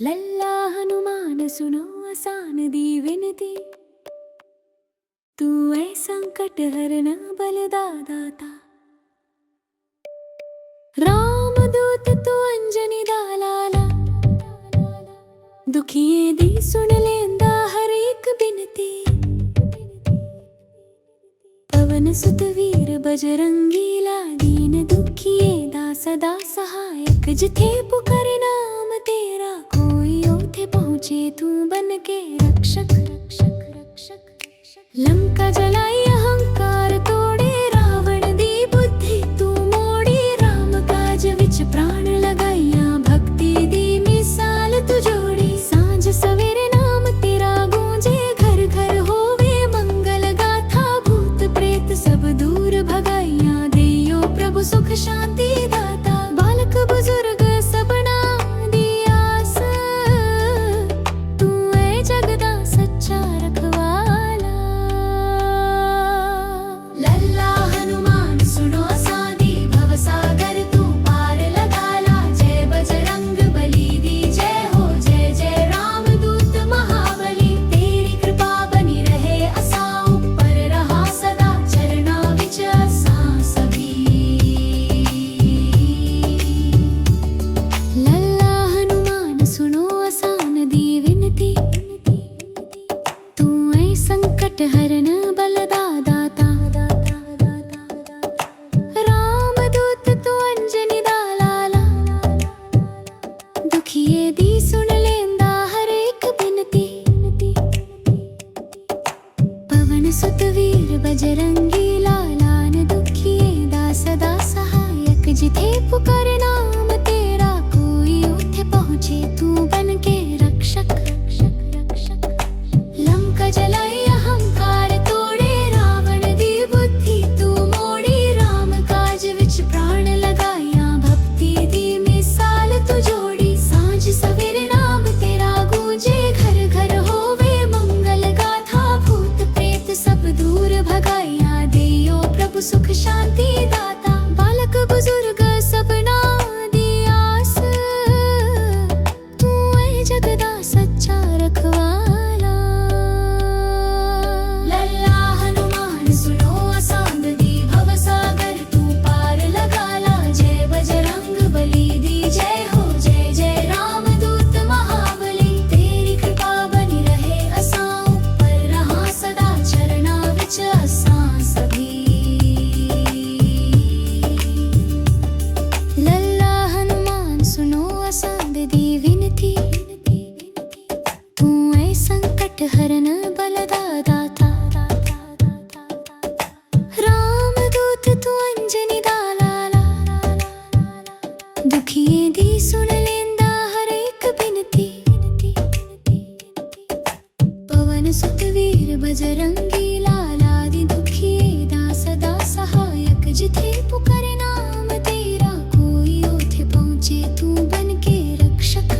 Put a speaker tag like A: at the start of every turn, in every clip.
A: लल्ला हनुमान सुनो आसान दी विनती, तू है संकट हरना बलदाता। राम दूत तू अंजनी दा लाला, दुखिए दी सुन लेंदा हर एक बिनती। पवन सुत वीर बजरंगी ला, दीन दुखिए दा सदा सहायक। जिथे पुकारे नाम तेरा, कोई ओथे पहुँचे तू बन के रक्षक। लंका जलाई अहंकार तोड़े, रावण दी बुद्धि तू मोड़ी। राम काज विच प्राण लगाइया, भक्ति दी मिसाल तू जोड़ी। सांझ सवेरे नाम तेरा गूंजे, घर घर होवे मंगल गाथा। भूत प्रेत सब दूर भगाइया, देयो प्रभु सुख शांति दाता। बालक बुजुर्ग सबना दी आस, तू है जगदा सच्चा रखवाला। लल्ला हनुमान सुनो सादी, भवसागर तू पार लगाला। जय बजरंग बली दी जय हो, जय जय राम दूत महाबली। तेरी कृपा बनी रहे असा ऊपर रहा सदा, चरना विच असां सभी। लल्ला हनुमान सुनो आसान दी विनती, तू है संकट हरन बलदाता। राम दूत तू अंजनी दा लाला, दुखिए दी सुन लेंदा हर एक बिनती। पवन सुत वीर बजरंगी लाला, न दुखिए दा सदा सहायक। जिथे पुकारे नाम तेरा, कोई उठे पहुँचे तू बन के रक्षक। लंका जलाई अहंकार तोड़े, रावण दी बुद्धि तू मोड़ी। राम काज विच प्राण लगाइया, भक्ति दी मिसाल तू जोड़ी। सांझ सवेरे नाम तेरा गूंजे, घर घर होवे मंगल गाथा। भूत प्रेत सब दूर भगाइया, देयो प्रभु सुख शांति दाता। बालक बुजुर्ग सबना दी आस, तू है जगदा सच्चा रखवाला। लल्ला हनुमान सुनो आसान दी, भवसागर तू पार लगाला। जय बजरंग बली दी जय हो, जय जय राम दूत महाबली। तेरी कृपा बनी रहे असां ऊपर रहा सदा, चरना विच असां सभी। लल्ला हनुमान सुनो आसान दी विनती, तू है संकट हरन बलदाता। राम दूत तू अंजनी दा लाला, दुखिए दी सुन लेंदा हर एक बिनती। पवन सुत वीर बजरंगी लाला, दी दुखिए दा सदा सहायक। जिथे पुकारे नाम तेरा, कोई ओथे पहुँचे तू बन के रक्षक।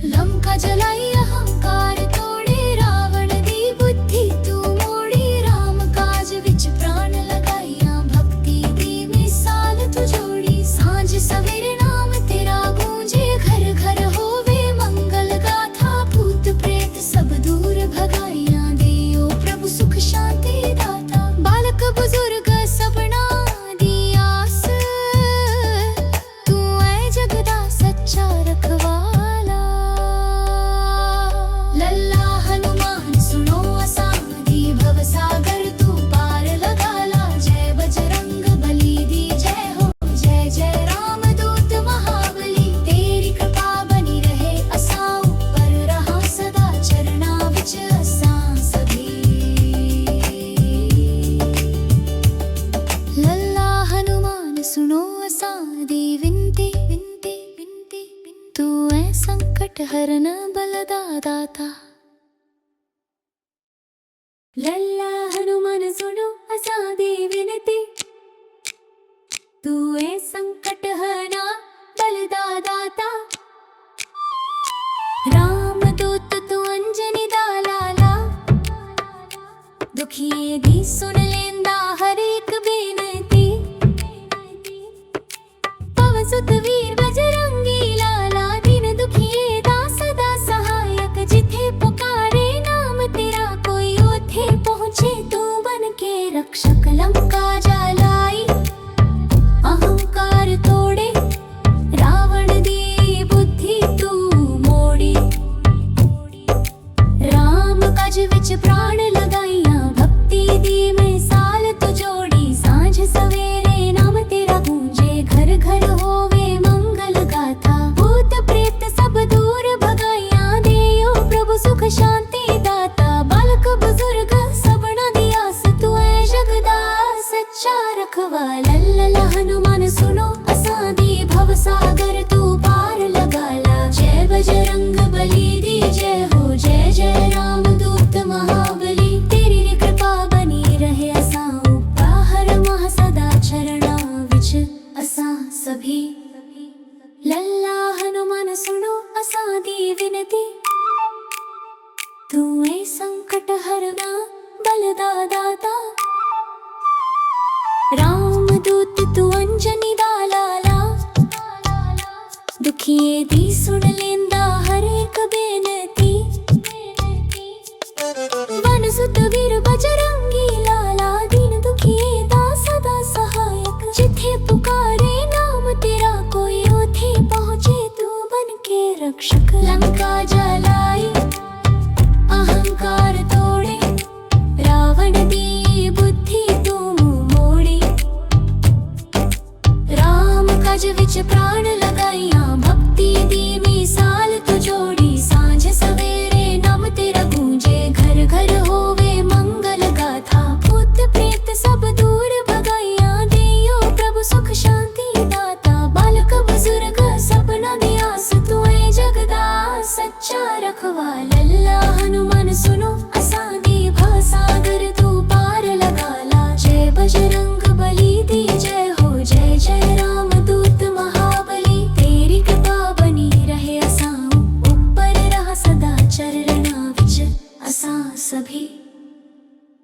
A: लंका जलाई अहंकार तोड़े, रावण दी बुद्धि तू मोड़ी। राम काज विच प्राण लगाइया, भक्ति दी मिसाल तू जोड़ी। सांझ सवेरे नाम तेरा गूंजे, घर घर होवे मंगल गाथा। भूत प्रेत सब दूर भगाइया, देयो प्रभु सुख शांति दाता। बालक बुजुर्ग सबना दी आस, तू है जगदा सच्चा रखवाला। लल्ला हनुमान सुनो आसान दी, भवसागर तू पार लगाला। जय बजरंग बली दी जय हो, जय जय राम दूत महाबली। तेरी कृपा बनी रहे असां ऊपर रहा सदा, चरना विच असां सभी। लल्ला हनुमान सुनो आसान दी विनती, तू है संकट हरन बलदाता। लल्ला हनुमान सुनो आसान दी विनती, तू है संकट हरना बलदाता। राम दूत तू अंजनी दा लाला, दुखिए दी सुन लेंदा हर एक बिनती। पवन सुत वीर बजरंगी लाला, दीन दुखिए दी सुन लेंदा हर एक बेनती। वन सुत वीर बजरंगी लाला दीन दुखिए दा सदा सहायक। जिथे पुकारे नाम तेरा कोई उथे पहुँचे तू बन के रक्षक। लंका जलाई अहंकार तोड़े रावण दी बुद्धि तू मोड़ी। राम काज विच प्राण लगाइया भक्ति दी मिसाल तू जोड़ी। सांझ सवेरे नाम तेरा गूंजे घर घर होवे मंगल गाथा। भूत प्रेत सब दूर भगाइया देयो प्रभु सुख शांति दाता। बालक बुजुर्ग सपना दी आस तू है जगदा सच्चा रखवाला। लल्ला हनुमान सुनो असां दी भवसागर तू पार लगा ला। जय बजरंग बली दी जय हो जय जय राम दूत महाबली। तेरी कृपा बनी रहे असां ऊपर रहा सदा चरणा विच असां सभी।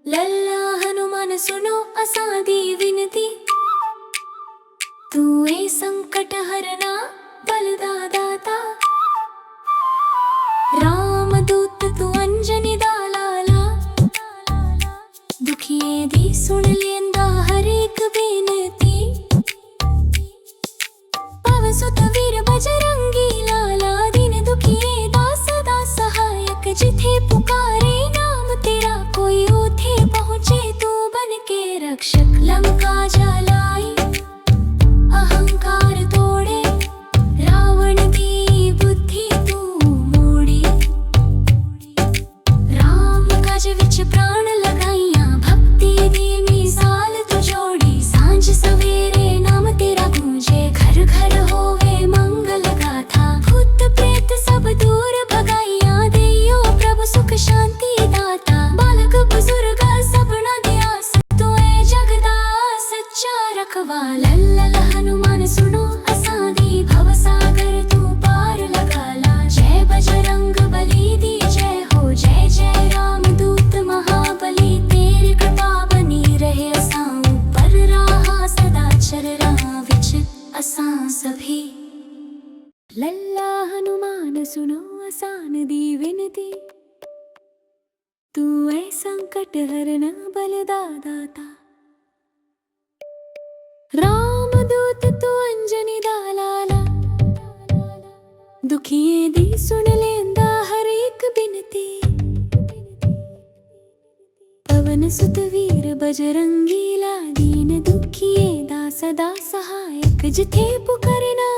A: लल्ला हनुमान सुनो असां दी विनती। तू ए संकट हरना बलदा दाता। राम दूत तू अंजनी दा लाला। दुखिए दी सुन लेंदा हर एक बेनती। पवन सुत वीर बजरंगी लाला दीन दुखिए दा सदा सहायक। जिथे पुकारे नाम तेरा कोई उथे पहुँचे तू बन के रक्षक। लंका जलाई अहंकार तोड़े रावण दी बुद्धि तू मोड़ी। राम काज विच प्राण लगाइया भक्ति दी मिसाल तू जोड़ी। सांझ सवेरे नाम तेरा गूंजे घर घर होवे मंगल गाथा। भूत प्रेत सब दूर भगाइया देयो प्रभु सुख शांति दाता। बालक बुजुर्ग सपना दी आस तू है जगदा सच्चा रखवाला। लल्ला हनुमान सुनो असां दी भवसागर तू पार लगा ला। जय बजरंग बली दी जय हो जय जय राम दूत महाबली। तेरी कृपा बनी रहे असां ऊपर रहा सदा चरणा विच असां सभी। लल्ला हनुमान सुनो असां दी विनती। तू ऐ संकट हरना बलदा दाता। राम दूत तू अंजनी दा लाला। दुखिए दी सुन लेंदा हर एक बिनती। पवन सुत वीर बजरंगी ला दीन दुखिए दा सदा सहायक। जिथे पुकारे ना